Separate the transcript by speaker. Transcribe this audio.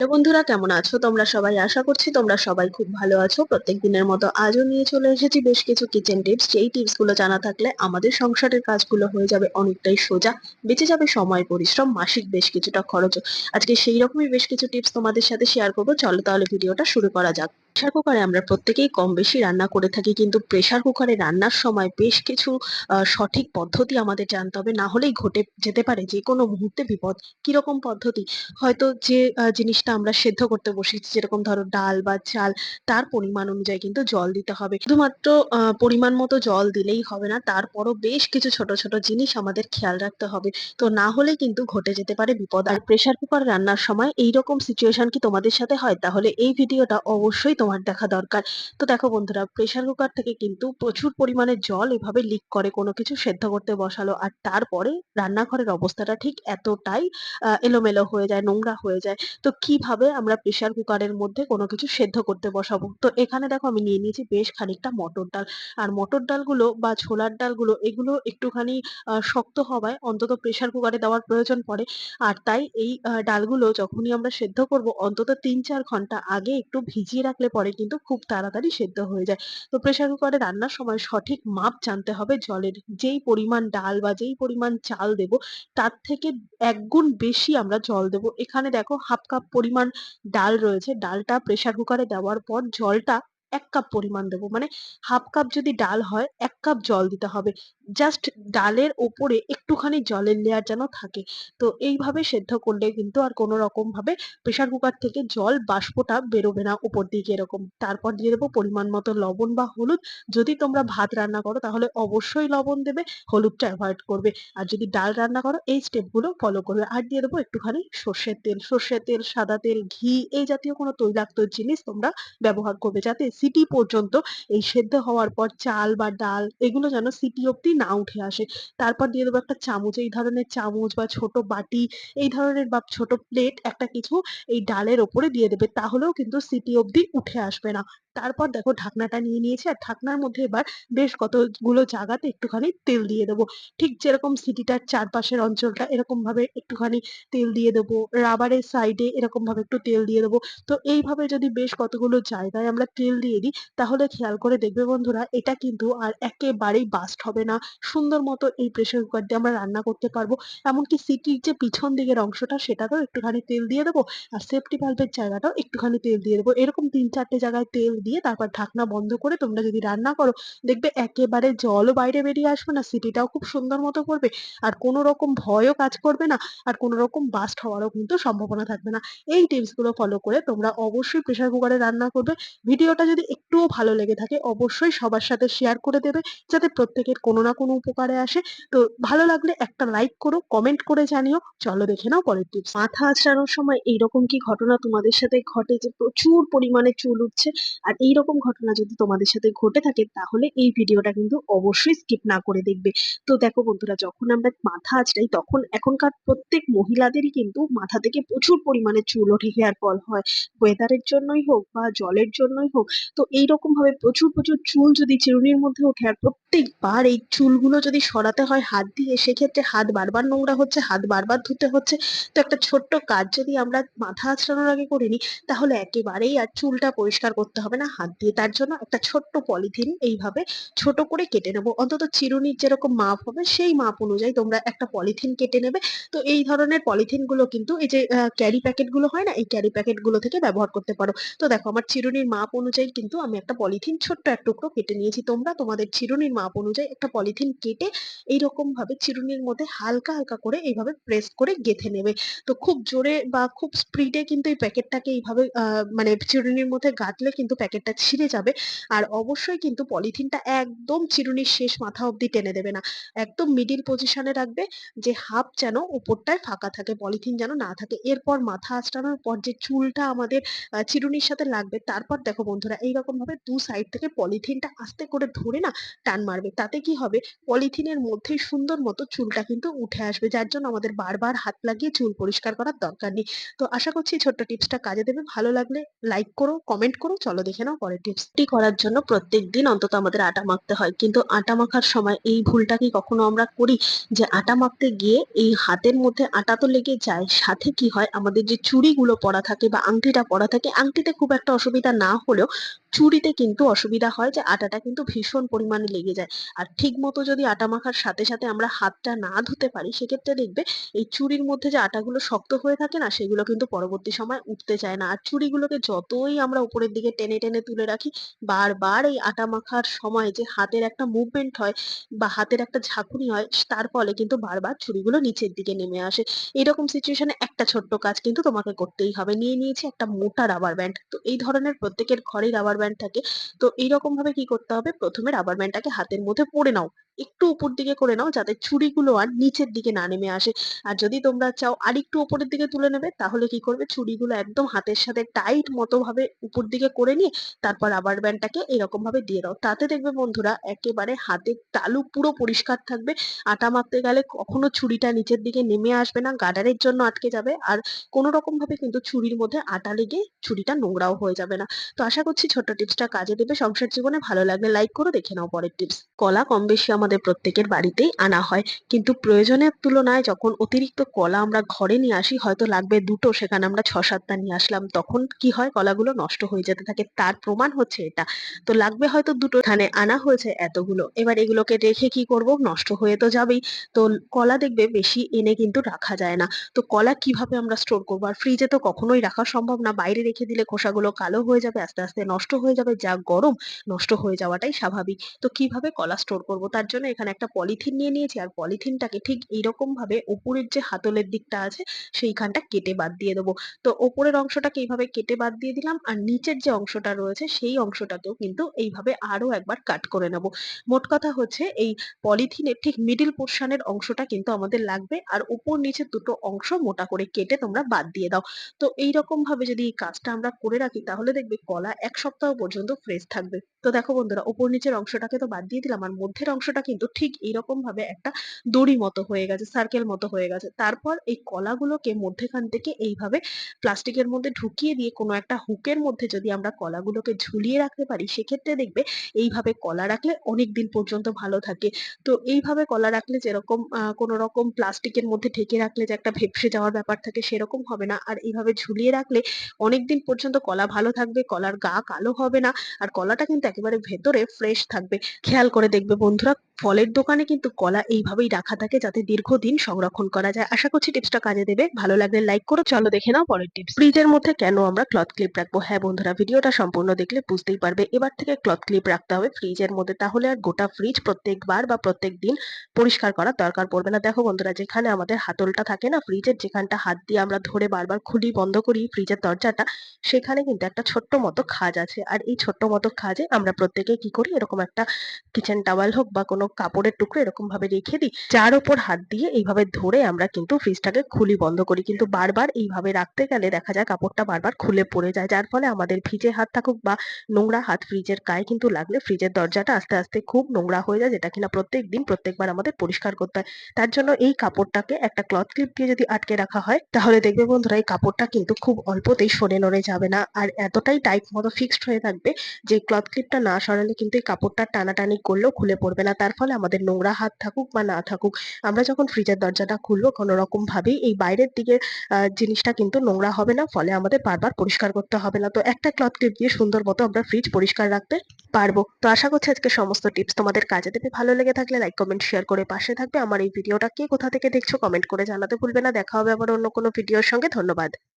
Speaker 1: Hello বন্ধুরা, কেমন আছো তোমরা সবাই? আশা করছি তোমরা সবাই খুব ভালো আছো। প্রত্যেক দিনের মতো আজও নিয়ে চলে এসেছি বেশ কিছু কিচেন টিপস। যেই টিপস গুলো জানা থাকলে আমাদের সংসারের কাজগুলো হয়ে যাবে অনেকটাই সোজা, বেঁচে যাবে সময়, পরিশ্রম, মাসিক বেশ কিছুটা খরচও। আজকে সেই রকমই বেশ কিছু টিপস তোমাদের সাথে শেয়ার করবো। চলো তাহলে ভিডিওটা শুরু করা যাক। প্রেসার কুকারে আমরা প্রত্যেকেই কম বেশি রান্না করে থাকি, কিন্তু প্রেসার কুকারে রান্নার সময় বেশ কিছু সঠিক পদ্ধতি আমাদের জানতে হবে, না হলেই ঘটে যেতে পারে যে কোনো মুহূর্তে বিপদ। কিরকম পদ্ধতি? হয়তো যে জিনিসটা আমরা সেদ্ধ করতে বসেছি, যেরকম ধরো ডাল বা চাল, তার পরিমাণ অনুযায়ী কিন্তু জল দিতে হবে। শুধুমাত্র পরিমাণ মতো জল দিলেই হবে না, তারপরও বেশ কিছু ছোট ছোট জিনিস আমাদের খেয়াল রাখতে হবে। তো না হলে কিন্তু ঘটে যেতে পারে বিপদ। আর প্রেসার কুকার রান্নার সময় এইরকম সিচুয়েশন কি তোমাদের সাথে হয়? তাহলে এই ভিডিওটা অবশ্যই তোমার দেখা দরকার। তো দেখো বন্ধুরা, প্রেসার কুকার থেকে কিন্তু প্রচুর পরিমাণে জল এভাবে লিক করে কোনো কিছু সেদ্ধ করতে বসালো, আর তারপরে রান্নাঘরের অবস্থাটা ঠিক এতটাই এলোমেলো হয়ে যায়, নোংরা হয়ে যায়। তো কিভাবে আমরা প্রেসার কুকারের মধ্যে কোনো কিছু সেদ্ধ করতে বসাবো? তো এখানে দেখো আমি নিয়ে নিয়েছি বেশ খানিকটা মটর ডাল। আর মটর ডালগুলো বা ছোলার ডালগুলো এগুলো একটুখানি শক্ত হওয়ায় অন্তত প্রেসার কুকারে দেওয়ার প্রয়োজন পড়ে। আর তাই এই ডালগুলো যখনই আমরা সেদ্ধ করব, অন্তত ৩-৪ ঘন্টা আগে একটু ভিজিয়ে রাখলে পরে কিন্তু খুব তাড়াতাড়ি সেদ্ধ হয়ে যায়। তো প্রেসার কুকারে রান্নার সময় সঠিক মাপ জানতে হবে জলের। যেই পরিমাণ ডাল বা যেই পরিমাণ চাল দেব, তার থেকে ১ গুণ বেশি আমরা জল দেব। এখানে দেখো 1/2 কাপ পরিমাণ ডাল রয়েছে। ডালটা প্রেসার কুকারে দেওয়ার পর জলটা ১ কাপ পরিমাণ দেব। মানে 1/2 কাপ যদি ডাল হয়, ১ কাপ জল দিতে হবে। জাস্ট ডালের ওপরে একটুখানি জলের লেয়ার যেন থাকে। তো এইভাবে সেদ্ধ করলে কিন্তু আর কোন রকম ভাবে প্রেসার কুকার থেকে জল বাষ্পটা বেরোবে না উপর দিকে এরকম। তারপর দিয়ে দেব পরিমাণ মতো লবণ বা হলুদ। যদি তোমরা ভাত রান্না করো তাহলে অবশ্যই লবণ দেবে, হলুদটা এভয়েড করবে। আর যদি ডাল রান্না করো এই স্টেপ গুলো ফলো করবে। আর দিয়ে দেবো একটুখানি সর্ষের তেল। সর্ষের তেল, সাদা তেল, ঘি এই জাতীয় কোনো তৈলাক্ত জিনিস তোমরা ব্যবহার করবে, যাতে সিটি পর্যন্ত এই সেদ্ধ হওয়ার পর চাল বা ডাল এগুলো যেন সিটি অব্দি না উঠে আসে। তারপর দিয়ে দেবো একটা চামচ। এই ধরনের চামচ বা ছোট বাটি, এই ধরনের বা ছোট প্লেট একটা কিছু এই ডালের ওপরে দিয়ে দেবে। তাহলেও কিন্তু সিটি অব্দি উঠে আসবে না। তারপর দেখো ঢাকনাটা নিয়ে নিয়েছি, আর ঢাকনার মধ্যে এবার বেশ কতগুলো জায়গাতে একটুখানি তেল দিয়ে দেবো। ঠিক যেরকম সিটিটার চারপাশের অঞ্চলটা এরকম ভাবে একটুখানি তেল দিয়ে দেবো। রাবারের সাইডে এরকম ভাবে একটু তেল দিয়ে দেবো। তো এইভাবে যদি বেশ কতগুলো জায়গায় আমরা তেল দিয়ে দিই, তাহলে খেয়াল করে দেখবে বন্ধুরা, এটা কিন্তু আর একেবারেই বাস্ট হবে না। সুন্দর মতো এই প্রেসার কুকার দিয়ে আমরা রান্না করতে পারবো। এমনকি সিটির যে পিছন দিকের অংশটা সেটাতেও একটুখানি তেল দিয়ে দেবো। আর সেফটি ভালভের জায়গাটাও একটুখানি তেল দিয়ে দেবো। এরকম ৩-৪ জায়গায় তেল দিয়ে তারপর ঢাকনা বন্ধ করে তোমরা যদি রান্না করো, দেখবে একেবারে জলও বাইরে বেরিয়ে আসবে না, সিটিটাও খুব সুন্দর মতো করবে, আর কোনো রকম ভয়ও কাজ করবে না, আর কোনো রকম বাস্ট হওয়ারও কিন্তু সম্ভাবনা থাকবে না। এই টিপস গুলো ফলো করে তোমরা অবশ্যই প্রেসার কুকারে রান্না করবে। ভিডিওটা যদি একটুও ভালো লেগে থাকে অবশ্যই সবার সাথে শেয়ার করে দেবে, যাতে প্রত্যেকের কোনো না কোনো উপকারে আসে। তো ভালো লাগলে একটা লাইক করো, কমেন্ট করে জানিও। চলো দেখে নাও পরের টিপস। মাথা আঁচড়ানোর সময় এইরকম কি ঘটনা তোমাদের সাথে ঘটে যে প্রচুর পরিমাণে চুল উঠছে? আর এইরকম ঘটনা যদি তোমাদের সাথে ঘটে থাকে, তাহলে এই ভিডিওটা কিন্তু অবশ্যই স্কিপ না করে দেখবে। তো দেখো বন্ধুরা, যখন আমরা মাথা আঁচড়াই তখন এখনকার প্রত্যেক মহিলাদেরই কিন্তু মাথা থেকে প্রচুর পরিমাণে চুল ওঠে, হেয়ার ফল হয়। ওয়েদারের জন্যই হোক বা জলের জন্যই হোক। তো এইরকম ভাবে প্রচুর প্রচুর চুল যদি চিরুনির মধ্যে ওঠে, আর প্রত্যেকবার এই চুলগুলো যদি সরাতে হয় হাত দিয়ে, সেক্ষেত্রে হাত বারবার নোংরা হচ্ছে, হাত বারবার ধুতে হচ্ছে। তো একটা ছোট্ট কাজ যদি আমরা মাথা আঁচড়ানোর আগে করে নিই, তাহলে একেবারেই আর চুলটা পরিষ্কার করতে হবে না হাত দিয়ে। তার জন্য একটা ছোট্ট পলিথিন এইভাবে ছোট করে কেটে নেবো। অন্তত চিরুনির যেরকম মাপ হবে সেই মাপ অনুযায়ী তোমরা একটা পলিথিন কেটে নেবে। তো এই ধরনের পলিথিন গুলো কিন্তু এই যে ক্যারি প্যাকেট গুলো হয় না, এই ক্যারি প্যাকেট গুলো থেকে ব্যবহার করতে পারো। তো দেখো আমার চিরুনির মাপ অনুযায়ী কিন্তু আমি একটা পলিথিন ছোট্ট এক টুকরো কেটে নিয়েছি। তোমরা তোমাদের চিরুনির মাপ অনুযায়ী একটা পলিথিন কেটে এইরকম ভাবে চিরুনির মধ্যে হালকা হালকা করে এইভাবে প্রেস করে গেঁথে নেবে। তো খুব জোরে বা খুব স্পিডে কিন্তু এই প্যাকেটটাকে এইভাবে মানে চিরুনির মধ্যে গাঁথলে কিন্তু প্যাকেটটা ছিঁড়ে যাবে। আর অবশ্যই কিন্তু পলিথিনটা একদম চিরুনির শেষ মাথা অব্দি টেনে দেবে না। একদম মিডিল পজিশনে রাখবে, যে হাফ যেন উপরটায় ফাঁকা থাকে, পলিথিন যেন না থাকে। এরপর মাথা আঁচড়ানোর পর যে চুলটা আমাদের চিরুনির সাথে লাগবে, তারপর দেখো বন্ধুরা এইরকম ভাবে দু সাইড থেকে পলিথিনটা আস্তে করে ধরে না টান মারবে। তাতে কি হবে, পলিথিনের মধ্যেই সুন্দর মতো চুলটা কিন্তু উঠে আসবে, যার জন্য আমাদের বারবার হাত লাগিয়ে চুল পরিষ্কার করার দরকার নেই। তো আশা করছি ছোট্ট টিপসটা কাজে দেবে। ভালো লাগলে লাইক করো, কমেন্ট করো। চলো দেখি দেখে নাও পরের টিপসটি করার জন্য প্রত্যেকদিন অন্তত আমাদের আটা মাখতে হয়, কিন্তু আটা মাখার সময় এই ভুলটা কি কখনো আমরা করি যে আটা মাখতে গিয়ে এই হাতের মধ্যে আটা তো লেগে যায়, সাথে কি হয় আমাদের যে চুড়িগুলো পরা থাকে বা আংটিটা পরা থাকে, আংটিতে খুব একটা অসুবিধা না হলেও চুড়িতে কিন্তু অসুবিধা হয় যে আটাটা কিন্তু ভীষণ পরিমাণে লেগে যায়। আর ঠিক মতো যদি আটা মাখার সাথে সাথে আমরা হাতটা না ধুতে পারি, সেক্ষেত্রে দেখবে এই চুড়ির মধ্যে যে আটাগুলো শক্ত হয়ে থাকে না, সেগুলো কিন্তু পরবর্তী সময় উঠতে চায় না। আর চুড়িগুলোকে যতই আমরা উপরের দিকে টেনে টেনে তুলে রাখি, বারবার এই আটা মাখার সময় যে হাতের একটা মুভমেন্ট হয় বা হাতের একটা ঝাঁকুনি হয়, তার ফলে কিন্তু বারবার চুড়িগুলো নিচের দিকে নেমে আসে। এরকম সিচুয়েশনে একটা ছোট্ট কাজ কিন্তু তোমাকে করতেই হবে। নিয়ে নিয়েছি একটা মোটা রাবার ব্যান্ড। তো এই ধরনের প্রত্যেকের ঘরেই রাবার ব্যান্ড থাকে। তো এইরকম ভাবে কি করতে হবে, প্রথমে রাবার ব্যান্ডটাকে হাতের মধ্যে পরে নাও। একটু উপর দিকে করে নাও যাতে চুড়িগুলো আর নিচের দিকে না নেমে আসে। আর যদি তোমরা চাও আরেকটু উপরের দিকে তুলে নেবে, তাহলে কি করবে, চুড়িগুলো একদম হাতের সাথে টাইট মতো ভাবে উপর দিকে করে নিয়ে তারপর রাবার ব্যান্ডটাকে এরকম ভাবে দিয়ে দাও। তাতে দেখবে বন্ধুরা একেবারে হাতের তালু পুরো পরিষ্কার থাকবে। আটা মাখতে গেলে কখনো ছুরিটা নিচের দিকে নেমে আসবে না, গার্ডারের জন্য আটকে যাবে। আর কোনো রকম ভাবে কিন্তু ছুরির মধ্যে আটা লেগে ছুরিটা নোংরাও হয়ে যাবে না। তো আশা করছি ছোট্ট টিপসটা কাজে দেবে সংসার জীবনে। ভালো লাগলে লাইক করো, দেখে নাও পরের টিপস। কলা কম বেশি আমাদের প্রত্যেকের বাড়িতেই আনা হয়, কিন্তু প্রয়োজনের তুলনায় যখন অতিরিক্ত কলা আমরা ঘরে নিয়ে আসি, হয়তো লাগবে দুটো, সেখানে আমরা ছ সাতটা নিয়ে আসলাম, তখন কি হয় কলাগুলো নষ্ট হয়ে যেতে থাকে। তার প্রমাণ হচ্ছে এটা। তো লাগবে হয়তো দুটো, এখানে আনা হয়েছে এতগুলো, এবার এগুলোকে রেখে কি করব, নষ্ট হয়ে তো যাবেই। তো কলা দেখবে বেশি এনে কিন্তু রাখা যায় না। তো কলা কিভাবে আমরা স্টোর করবো, আর ফ্রিজে তো কখনোই রাখা সম্ভব না, বাইরে রেখে দিলে খোসাগুলো কালো হয়ে যাবে, আস্তে আস্তে নষ্ট হয়ে যাবে, যা গরম নষ্ট হয়ে যাওয়াটাই স্বাভাবিক। তো কিভাবে কলা স্টোর করব, তার জন্য এখানে একটা পলিথিন নিয়ে নিয়েছি, আর পলিথিনটাকে ঠিক এইরকম ভাবে উপরের যে হাতলের দিকটা আছে সেইখানটা কেটে বাদ দিয়ে দেবো। তো ওপরের অংশটাকে এইভাবে কেটে বাদ দিয়ে দিলাম, আর নিচের যে অংশটা রয়েছে সেই অংশটাকেও কিন্তু এইভাবে আরো একবার কাট করে নেব। মোট কথা হচ্ছে এই পলিথিনের ঠিক মিডিল পোর্শনের অংশটা কিন্তু আমাদের লাগবে, আর উপর নিচে দুটো অংশ মোটা করে কেটে তোমরা বাদ দিয়ে দাও। তো এইরকম ভাবে যদি এই কাজটা আমরা করে রাখি, তাহলে দেখবে কলা 1 সপ্তাহ পর্যন্ত ফ্রেশ থাকবে। তো দেখো বন্ধুরা, উপর নিচের অংশটাকে তো বাদ দিয়ে দিলাম, আর মধ্যের অংশটা কিন্তু ঠিক এইরকম ভাবে একটা দড়ি মতো হয়ে গেছে, সার্কেল মতো হয়ে গেছে। তারপর এই কলাগুলোকে মধ্যেখান থেকে এইভাবে প্লাস্টিকের মধ্যে ঢুকিয়ে দিয়ে কোনো একটা হুকের মধ্যে যদি আমরা কলাগুলোকে ঝুলিয়ে রাখতে পারি, সেক্ষেত্রে দেখবে এইভাবে কলা রাখলে অনেক দিন পর্যন্ত ভালো থাকে। তো এইভাবে কলা রাখলে যেরকম কোনো রকম প্লাস্টিকের মধ্যে ঢেকে রাখলে যে একটা ভেপসে যাওয়ার ব্যাপার থাকে, সেরকম হবে না। আর এইভাবে ঝুলিয়ে রাখলে অনেকদিন পর্যন্ত কলা ভালো থাকবে, কলার গা কালো হবে না, আর কলাটা কিন্তু একেবারে ভেতরে ফ্রেশ থাকবে। খেয়াল করে দেখবে বন্ধুরা, ফলের দোকানে কিন্তু কলা এইভাবেই রাখা থাকে যাতে দীর্ঘদিন সংরক্ষণ করা যায়। আশা করছি টিপসটা কাজে দেবে। ভালো লাগলে লাইক করো। চলো দেখে নাও পরের টিপস। ফ্রিজের মধ্যে কেন আমরা ক্লথ ক্লিপ রাখবো? হ্যাঁ বন্ধুরা, ভিডিওটা সম্পূর্ণ দেখলে বুঝতেই পারবে। এবার থেকে ক্লথ ক্লিপ রাখতে হবে ফ্রিজের মধ্যে, তাহলে আর গোটা ফ্রিজ প্রত্যেকবার বা প্রত্যেক দিন পরিষ্কার করার দরকার পড়বে না। দেখো বন্ধুরা, যেখানে আমাদের হাতলটা থাকে না ফ্রিজের, যেখানটা হাত দিয়ে আমরা ধরে বারবার খুলি বন্ধ করি ফ্রিজের দরজাটা, সেখানে কিন্তু একটা ছোট্ট মতো খাঁজ আছে। আর এই ছোট্ট মতো খাঁজে আমরা প্রত্যেকে কি করি, এরকম একটা কিচেন টাওয়াল হোক বা কোনো কাপড়ের টুকরো এরকম ভাবে রেখে দিই, যার ওপর হাত দিয়ে এইভাবে ধরে আমরা কিন্তু ফ্রিজটাকে খুলি বন্ধ করি। কিন্তু বারবার এইভাবে রাখতে গেলে দেখা যায় কাপড়টা বারবার খুলে পড়ে যায়, যার ফলে আমাদের ভিজে হাত থাকুক বা নোংরা হাত ফ্রিজের গায়ে কিন্তু লাগলে ফ্রিজের দরজাটা আস্তে আস্তে খুব নোংরা হয়ে যায়, যেটা কিনা প্রত্যেক দিন প্রত্যেকবার আমাদের পরিষ্কার করতে হয়। তার জন্য এই কাপড়টাকে একটা ক্লথ ক্লিপ দিয়ে যদি আটকে রাখা হয়, তাহলে দেখবে বন্ধুরা এই কাপড়টা কিন্তু খুব অল্পতেই সরে নড়ে যাবে না, আর এতটাই টাইট মতো ফিক্সড হয়ে থাকবে যে ক্লথ ক্লিপটা না সরালে কিন্তু এই কাপড়টা টানাটানি করলেও খুলে পড়বে না। তার ফলে আমাদের নোংরা হাত থাকুক বা না থাকুক, আমরা যখন ফ্রিজের দরজাটা খুলবো কোনো রকম ভাবেই এই বাইরের দিকে জিনিসটা কিন্তু নোংরা হবে না, ফলে আমাদের বারবার পরিষ্কার করতে হবে না। তো একটা ক্লথ ক্লিপ দিয়ে সুন্দর মতো আমরা ফ্রিজ পরিষ্কার রাখতে পারবো। তো আশা করছি আজকে সমস্ত টিপস তোমাদের কাজে দেবে। ভালো লেগে থাকলে লাইক কমেন্ট শেয়ার করে পাশে থাকবে। আমার এই ভিডিওটা কে কোথা থেকে দেখছো কমেন্ট করে জানাতে ভুলবে না। দেখা হবে আবার অন্য কোনো ভিডিওর সঙ্গে। ধন্যবাদ।